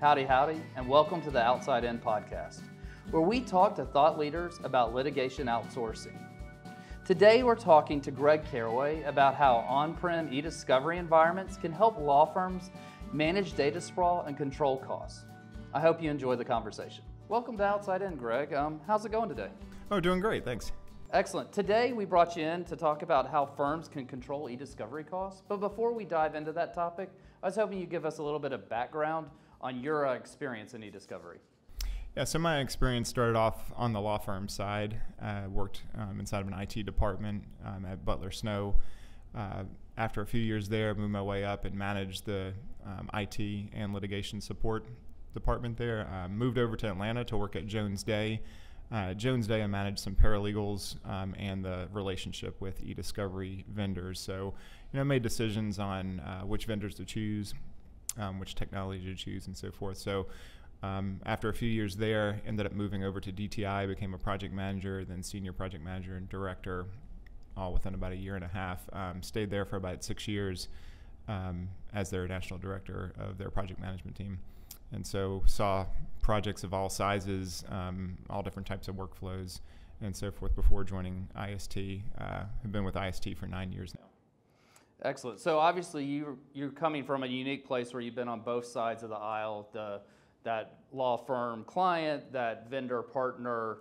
Howdy, howdy, and welcome to the Outside In podcast, where we talk to thought leaders about litigation outsourcing. Today, we're talking to Greg Caraway about how on-prem eDiscovery environments can help law firms manage data sprawl and control costs. I hope you enjoy the conversation. Welcome to Outside In, Greg. How's it going today? Oh, doing great, thanks. Excellent. Today, we brought you in to talk about how firms can control eDiscovery costs. But before we dive into that topic, I was hoping you'd give us a little bit of background on your experience in eDiscovery. Yeah, so my experience started off on the law firm side. Worked inside of an IT department at Butler Snow. After a few years there, moved my way up and managed the IT and litigation support department there. Moved over to Atlanta to work at Jones Day. Jones Day, I managed some paralegals and the relationship with eDiscovery vendors. So, made decisions on which vendors to choose, which technology to choose, and so forth. So, after a few years there, ended up moving over to DTI, became a project manager, then senior project manager and director, all within about a year and a half. Stayed there for about 6 years as their national director of their project management team. And so saw projects of all sizes, all different types of workflows, and so forth before joining IST. I've been with IST for 9 years now. Excellent. So obviously you're coming from a unique place where you've been on both sides of the aisle, that law firm client, that vendor partner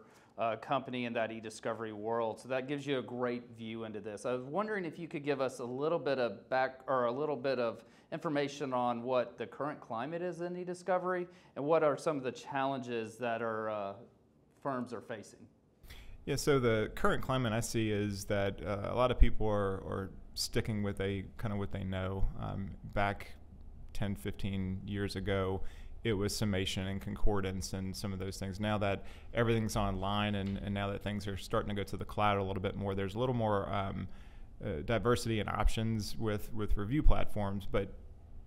company in that eDiscovery world. So that gives you a great view into this. I was wondering if you could give us a little bit of information on what the current climate is in eDiscovery and what are some of the challenges that firms are facing. Yeah, so the current climate I see is that a lot of people are sticking with what they know. Back 10, 15 years ago, it was summation and concordance and some of those things. Now that everything's online and now that things are starting to go to the cloud a little bit more, there's a little more diversity and options with review platforms, but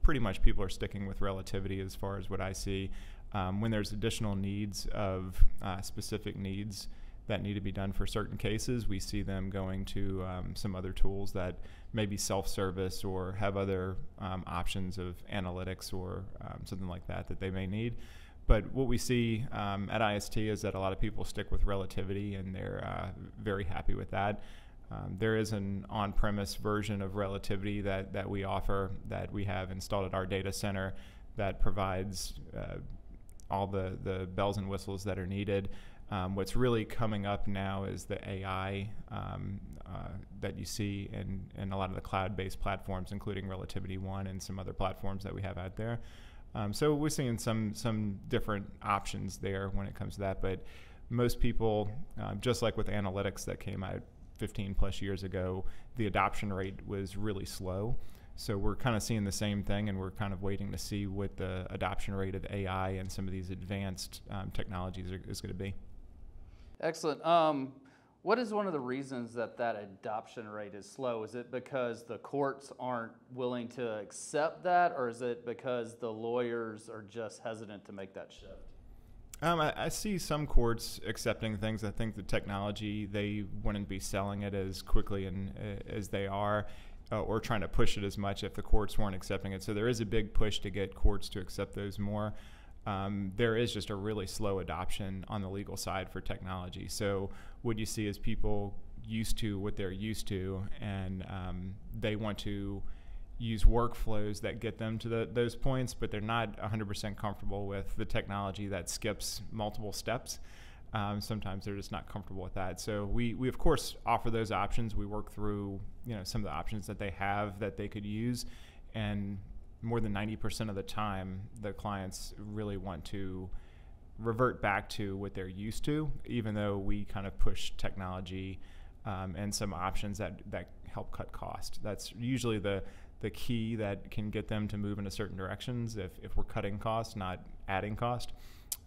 pretty much people are sticking with relativity as far as what I see. When there's additional needs of specific needs that need to be done for certain cases, we see them going to some other tools that may be self-service or have other options of analytics or something like that they may need. But what we see at IST is that a lot of people stick with relativity, and they're very happy with that. There is an on-premise version of relativity that we offer, that we have installed at our data center, that provides all the bells and whistles that are needed. What's really coming up now is the AI that you see in a lot of the cloud-based platforms, including Relativity One and some other platforms that we have out there. So we're seeing some different options there when it comes to that. But most people, just like with analytics that came out 15 plus years ago, the adoption rate was really slow. So we're kind of seeing the same thing, and we're kind of waiting to see what the adoption rate of AI and some of these advanced technologies is going to be. Excellent. What is one of the reasons that adoption rate is slow? Is it because the courts aren't willing to accept that, or is it because the lawyers are just hesitant to make that shift? I see some courts accepting things. I think the technology, they wouldn't be selling it as quickly as they are, or trying to push it as much if the courts weren't accepting it. So there is a big push to get courts to accept those more. There is just a really slow adoption on the legal side for technology. So what you see is people used to what they're used to, and they want to use workflows that get them to those points, but they're not 100% comfortable with the technology that skips multiple steps. Sometimes they're just not comfortable with that. So we of course offer those options. We work through some of the options that they have that they could use, and more than 90% of the time, the clients really want to revert back to what they're used to, even though we kind of push technology and some options that help cut cost. That's usually the key that can get them to move into certain directions if we're cutting costs, not adding cost,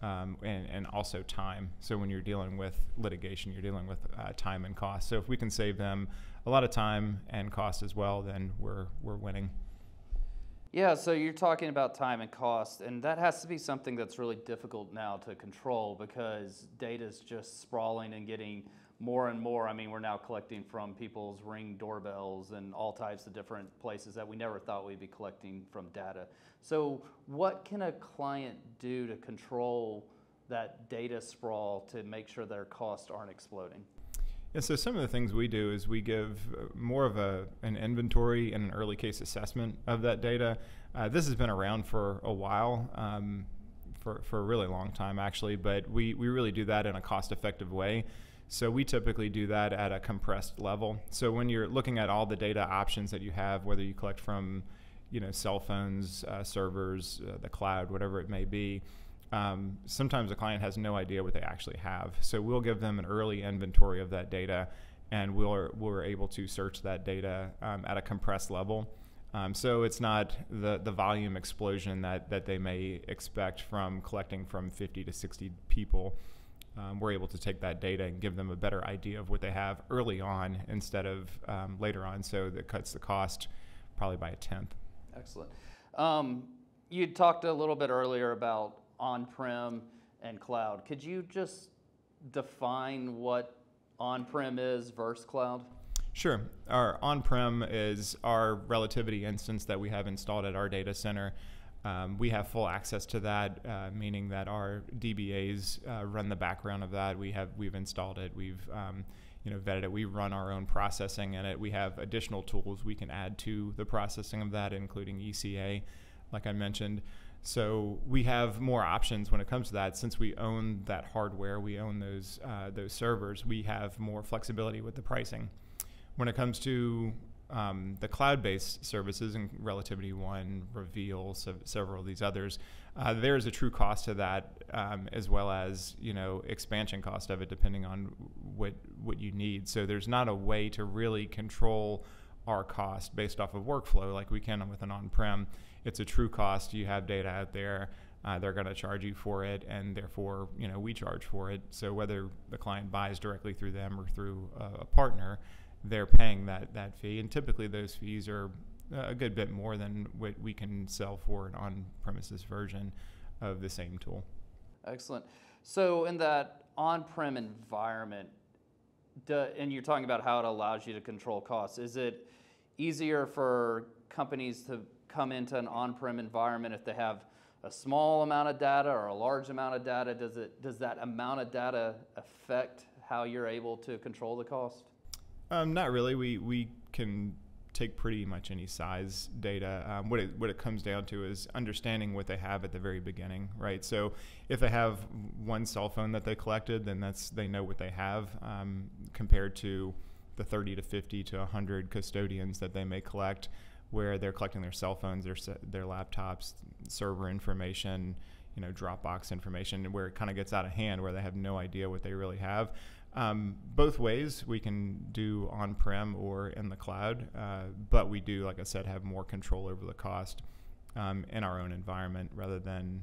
and also time. So when you're dealing with litigation, you're dealing with time and cost. So if we can save them a lot of time and cost as well, then we're winning. Yeah, so you're talking about time and cost, and that has to be something that's really difficult now to control because data is just sprawling and getting more and more, I mean, we're now collecting from people's Ring doorbells and all types of different places that we never thought we'd be collecting from data. So what can a client do to control that data sprawl to make sure their costs aren't exploding? Yeah, so some of the things we do is we give more of an inventory and an early case assessment of that data. This has been around for a while, for a really long time actually, but we really do that in a cost-effective way. So we typically do that at a compressed level. So when you're looking at all the data options that you have, whether you collect from cell phones, servers, the cloud, whatever it may be, sometimes the client has no idea what they actually have. So we'll give them an early inventory of that data, and we're able to search that data at a compressed level. So it's not the volume explosion that they may expect from collecting from 50 to 60 people. We're able to take that data and give them a better idea of what they have early on instead of later on. So that cuts the cost probably by 1/10. Excellent. You talked a little bit earlier about on-prem and cloud. Could you just define what on-prem is versus cloud? Sure. Our on-prem is our relativity instance that we have installed at our data center. We have full access to that, meaning that our DBAs run the background of that. We've installed it. We've vetted it. We run our own processing in it. We have additional tools we can add to the processing of that, including ECA, like I mentioned. So we have more options when it comes to that. Since we own that hardware, we own those servers, we have more flexibility with the pricing. When it comes to the cloud-based services, and Relativity One, Reveal, several of these others, there is a true cost to that, as well as expansion cost of it, depending on what you need. So there's not a way to really control our cost based off of workflow like we can with an on-prem. It's a true cost. You have data out there. They're going to charge you for it, and therefore, we charge for it. So whether the client buys directly through them or through a partner, they're paying that fee. And typically those fees are a good bit more than what we can sell for an on-premises version of the same tool. Excellent. So in that on-prem environment, and you're talking about how it allows you to control costs, is it easier for companies to come into an on-prem environment if they have a small amount of data or a large amount of data? Does that amount of data affect how you're able to control the cost? Not really. We can take pretty much any size data. What it comes down to is understanding what they have at the very beginning, right? So if they have one cell phone that they collected, then they know what they have, compared to the 30 to 50 to 100 custodians that they may collect, where they're collecting their cell phones, their laptops, server information, Dropbox information, where it kind of gets out of hand, where they have no idea what they really have. Both ways we can do on-prem or in the cloud, but we do, like I said, have more control over the cost in our own environment rather than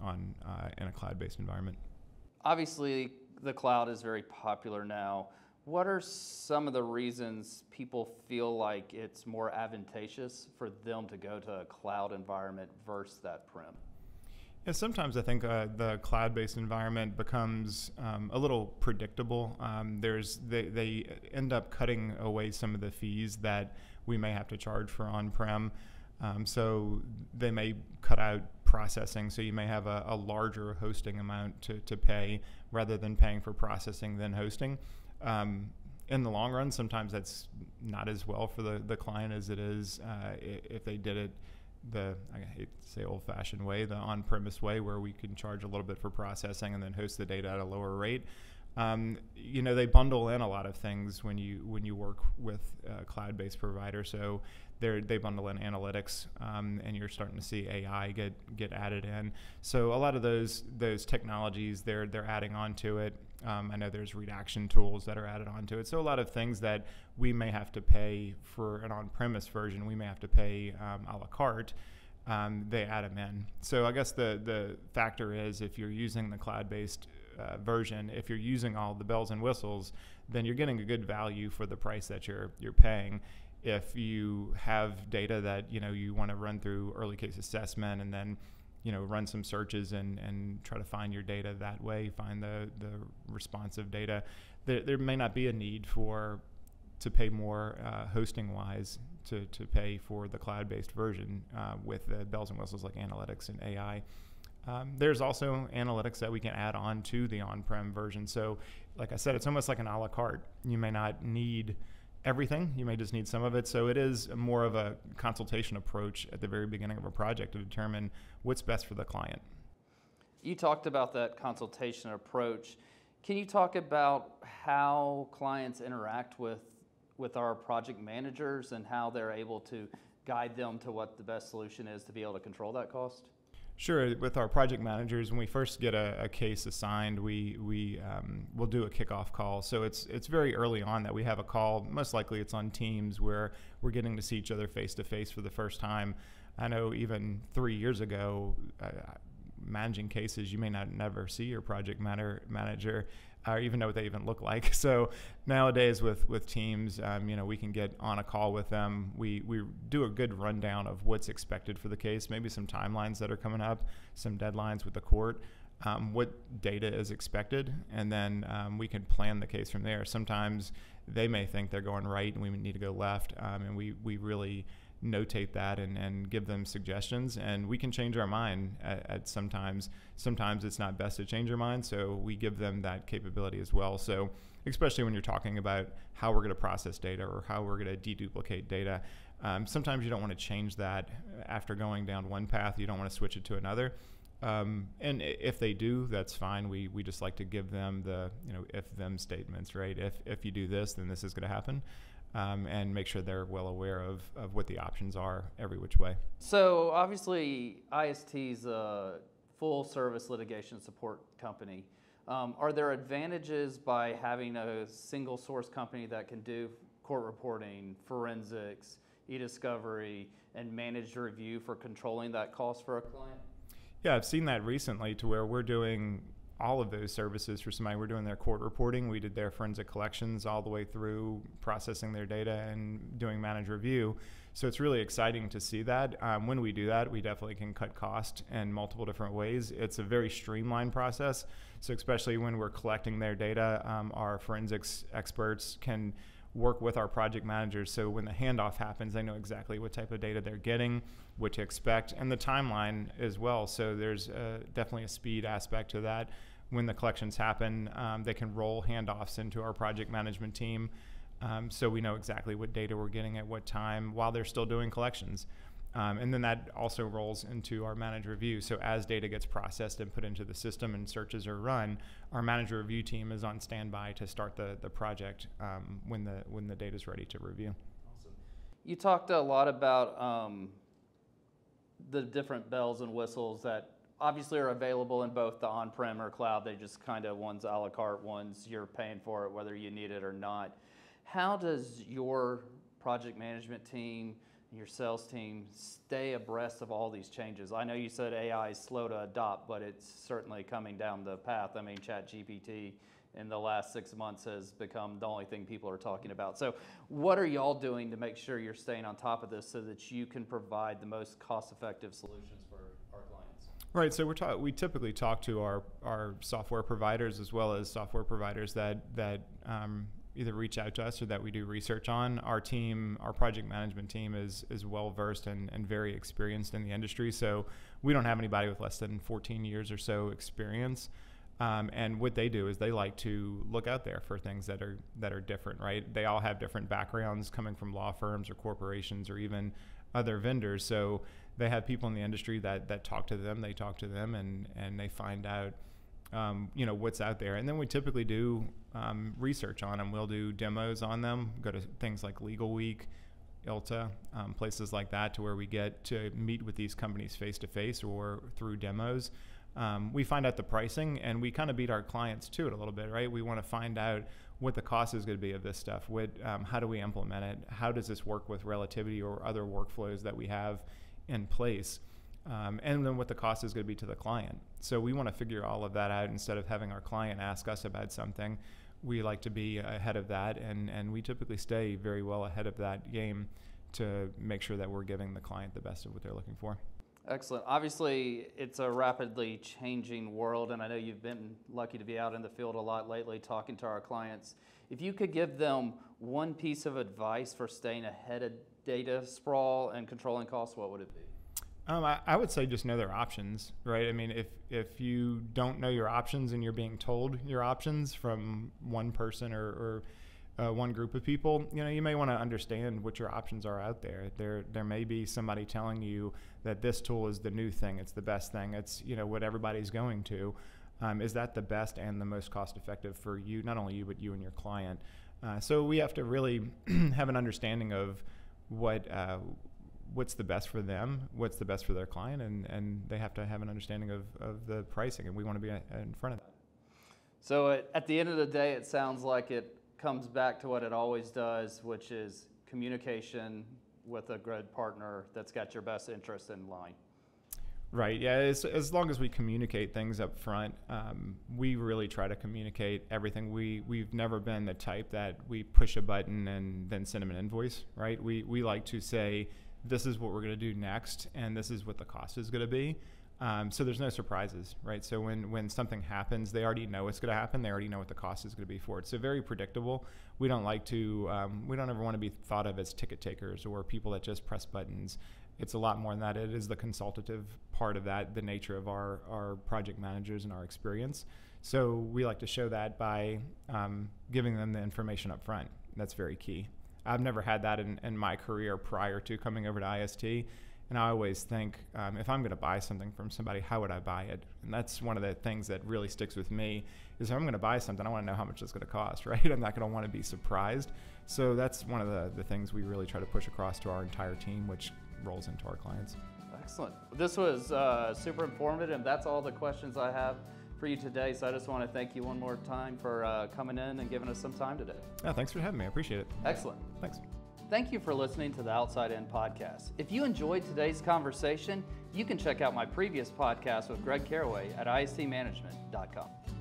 in a cloud-based environment. Obviously, the cloud is very popular now. What are some of the reasons people feel like it's more advantageous for them to go to a cloud environment versus that prem? Yeah, sometimes I think the cloud-based environment becomes a little predictable. They end up cutting away some of the fees that we may have to charge for on-prem. So they may cut out processing. So you may have a larger hosting amount to pay rather than paying for processing than hosting. In the long run, sometimes that's not as well for the client as it is if they did it I hate to say old-fashioned way, the on-premise way, where we can charge a little bit for processing and then host the data at a lower rate. They bundle in a lot of things when you work with a cloud-based provider. So they bundle in analytics, and you're starting to see AI get added in. So a lot of those technologies they're adding onto it. I know there's redaction tools that are added onto it. So a lot of things that we may have to pay for an on-premise version, we may have to pay a la carte. They add them in. So I guess the factor is, if you're using the cloud-based version, if you're using all the bells and whistles, then you're getting a good value for the price that you're paying. If you have data that you want to run through early case assessment and then run some searches and try to find your data that way, find the responsive data, there may not be a need to pay more hosting-wise to pay for the cloud-based version with the bells and whistles like analytics and AI. There's also analytics that we can add on to the on-prem version. So like I said, it's almost like an a la carte. You may not need everything. You may just need some of it. So it is more of a consultation approach at the very beginning of a project to determine what's best for the client. You talked about that consultation approach. Can you talk about how clients interact with our project managers and how they're able to guide them to what the best solution is to be able to control that cost? Sure. With our project managers, when we first get a case assigned, we'll do a kickoff call. So it's very early on that we have a call. Most likely it's on Teams where we're getting to see each other face to face for the first time. I know even 3 years ago, managing cases, you may not never see your project manager or even know what they even look like. So nowadays with Teams, we can get on a call with them. We do a good rundown of what's expected for the case, maybe some timelines that are coming up, some deadlines with the court, what data is expected, and then we can plan the case from there. Sometimes they may think they're going right and we need to go left, and we really notate that and give them suggestions, and we can change our mind at sometimes it's not best to change our mind, so we give them that capability as well. So especially when you're talking about how we're going to process data or how we're going to deduplicate data, sometimes you don't want to change that after going down one path. You don't want to switch it to another, and if they do, that's fine. We just like to give them the if-them statements, right? If you do this, then this is going to happen. And make sure they're well aware of what the options are every which way. So obviously IST's a full service litigation support company. Are there advantages by having a single source company that can do court reporting, forensics, eDiscovery, and managed review for controlling that cost for a client? Yeah, I've seen that recently to where we're doing all of those services for somebody. We're doing their court reporting, we did their forensic collections all the way through processing their data and doing managed review. So it's really exciting to see that. When we do that, we definitely can cut cost in multiple different ways. It's a very streamlined process. So especially when we're collecting their data, our forensics experts can work with our project managers. So when the handoff happens, they know exactly what type of data they're getting, what to expect, and the timeline as well. So there's definitely a speed aspect to that. When the collections happen, they can roll handoffs into our project management team. So we know exactly what data we're getting at what time while they're still doing collections. And then that also rolls into our managed review. So as data gets processed and put into the system and searches are run, our managed review team is on standby to start the project when the data is ready to review. Awesome. You talked a lot about the different bells and whistles that obviously are available in both the on-prem or cloud. They just kind of, one's a la carte, one's you're paying for it whether you need it or not. How does your project management team, your sales team stay abreast of all these changes? I know you said AI is slow to adopt, but it's certainly coming down the path. I mean, ChatGPT in the last 6 months has become the only thing people are talking about. So what are y'all doing to make sure you're staying on top of this so that you can provide the most cost-effective solutions for our clients? Right, so we typically talk to our software providers as well as software providers that either reach out to us or that we do research on. Our team, our project management team is well versed and very experienced in the industry. So we don't have anybody with less than 14 years or so experience. And what they do is they like to look out there for things that are different, right? They all have different backgrounds coming from law firms or corporations or even other vendors. So they have people in the industry that talk to them. They talk to them and they find out what's out there. And then we typically do research on them. We'll do demos on them, go to things like Legal Week, ILTA, places like that, to where we get to meet with these companies face to face or through demos. We find out the pricing, and we kind of beat our clients to it a little bit, right? We want to find out what the cost is going to be of this stuff. How do we implement it? How does this work with relativity or other workflows that we have in place? And then what the cost is going to be to the client. So we want to figure all of that out instead of having our client ask us about something. We like to be ahead of that, and we typically stay very well ahead of that game to make sure that we're giving the client the best of what they're looking for. Excellent. Obviously, it's a rapidly changing world, and I know you've been lucky to be out in the field a lot lately talking to our clients. If you could give them one piece of advice for staying ahead of data sprawl and controlling costs, what would it be? I would say just know their options, right? I mean, if you don't know your options and you're being told your options from one person or one group of people, you may want to understand what your options are out there. There may be somebody telling you that this tool is the new thing, it's the best thing, it's what everybody's going to. Is that the best and the most cost effective for you, not only you, but you and your client? So we have to really have an understanding of what's the best for them, what's the best for their client, and they have to have an understanding of the pricing, and we want to be in front of that. So at the end of the day, it sounds like it comes back to what it always does, which is communication with a good partner that's got your best interest in line. Right, yeah, as long as we communicate things up front, we really try to communicate everything. We've never been the type that we push a button and then send them an invoice, right? We like to say, this is what we're going to do next, and this is what the cost is going to be. So there's no surprises, right? So when something happens, they already know it's going to happen. They already know what the cost is going to be for it. So very predictable. We don't like to, we don't ever want to be thought of as ticket takers or people that just press buttons. It's a lot more than that. It is the consultative part of that, the nature of our project managers and our experience. So we like to show that by giving them the information up front. That's very key. I've never had that in my career prior to coming over to IST. And I always think, if I'm going to buy something from somebody, how would I buy it? And that's one of the things that really sticks with me, is if I'm going to buy something, I want to know how much it's going to cost, right? I'm not going to want to be surprised. So that's one of the things we really try to push across to our entire team, which rolls into our clients. Excellent. This was super informative, and that's all the questions I have for you today. So I just want to thank you one more time for coming in and giving us some time today. Yeah, thanks for having me. I appreciate it. Excellent. Thanks. Thank you for listening to the Outside In podcast. If you enjoyed today's conversation, you can check out my previous podcast with Greg Caraway at istmanagement.com.